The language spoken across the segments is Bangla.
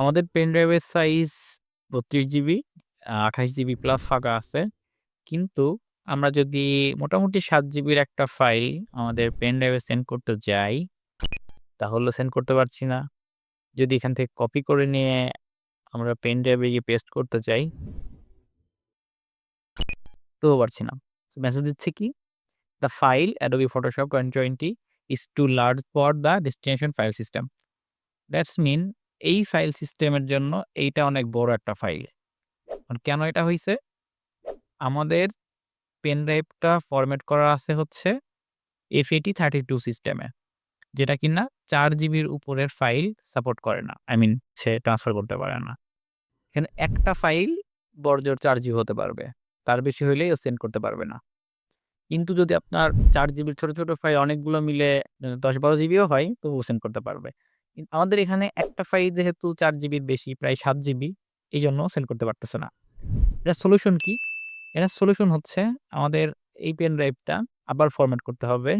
আমাদের পেন ড্রাইভের সাইজ ৩২ জিবি, ২৮ জিবি প্লাস ফাঁকা আছে। কিন্তু আমরা যদি মোটামুটি ৭ জিবির একটা ফাইল আমাদের পেন ড্রাইভে সেন্ড করতে যাই, তাহলেও সেন্ড করতে পারছি না। যদি এখান থেকে কপি করে নিয়ে আমরা পেন ড্রাইভে গিয়ে পেস্ট করতে চাই, তবুও পারছি না। সো মেসেজ দিচ্ছে কি? "The file Adobe Photoshop 2020 is too large for the destination file system." That's mean এই ফাইল সিস্টেমের জন্য এইটা অনেক বড় একটা ফাইল। কেন এটা হইছে? আমাদের পেন ড্রাইভটা ফরম্যাট করা আছে হচ্ছে FAT32 সিস্টেমে। যেটা কিনা ৪ জিবির উপরের ফাইল সাপোর্ট করে না। আই মিন সে ট্রান্সফার করতে পারে না। এখানে একটা ফাইল বড়জোর ৪ জিবি হতে পারবে। তার বেশি হইলেই ও সেন্ড করতে পারবে না। কিন্তু যদি আপনার ৪ জিবির ছোট, ছোট ফাইল অনেকগুলো মিলে ১০-১২ জিবিও হয়, তবুও সেন্ড করতে পারবে। আমাদের এখানে একটা ফাইল যেহেতু ৪ জিবির বেশি, প্রায় ৭ জিবি, এইজন্য সেন্ড করতে পারতেছে না। এটার সলিউশন কি? এটার সলিউশন হচ্ছে আমাদের এই পেন ড্রাইভটা আবার ফরম্যাট করতে হবে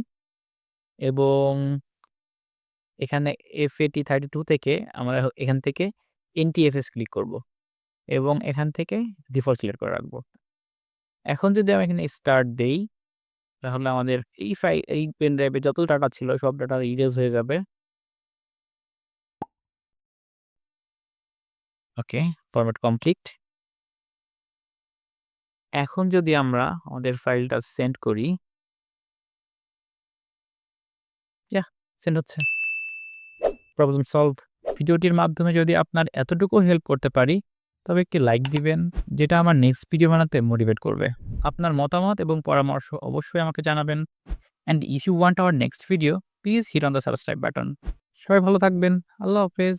এবং এখানে FAT32 থেকে আমরা এখান থেকে NTFS ক্লিক করব এবং এখান থেকে ডিফল্ট সিলেক্ট করে রাখবো। এখন যদি আমি এখানে স্টার্ট দেই, তাহলে আমাদের এই পেন ড্রাইভে যত ডাটা ছিল সব ডাটা ইরেজ হয়ে যাবে। ওকে, ফরম্যাট কমপ্লিট। এখন যদি আমরা আমাদের ফাইলটা সেন্ড করি, ইয়াহ! সেন্ড হচ্ছে। Problem solve. ভিডিওটির মাধ্যমে যদি আপনার এতটুকু হেল্প করতে পারি, তবে একটি লাইক দিবেন, যেটা আমার নেক্সট ভিডিও বানাতে মোটিভেট করবে। আপনার মতামত এবং পরামর্শ অবশ্যই আমাকে জানাবেন। And if you want our next video, please hit on the subscribe button. সবাই ভালো থাকবেন। আল্লাহ হাফেজ।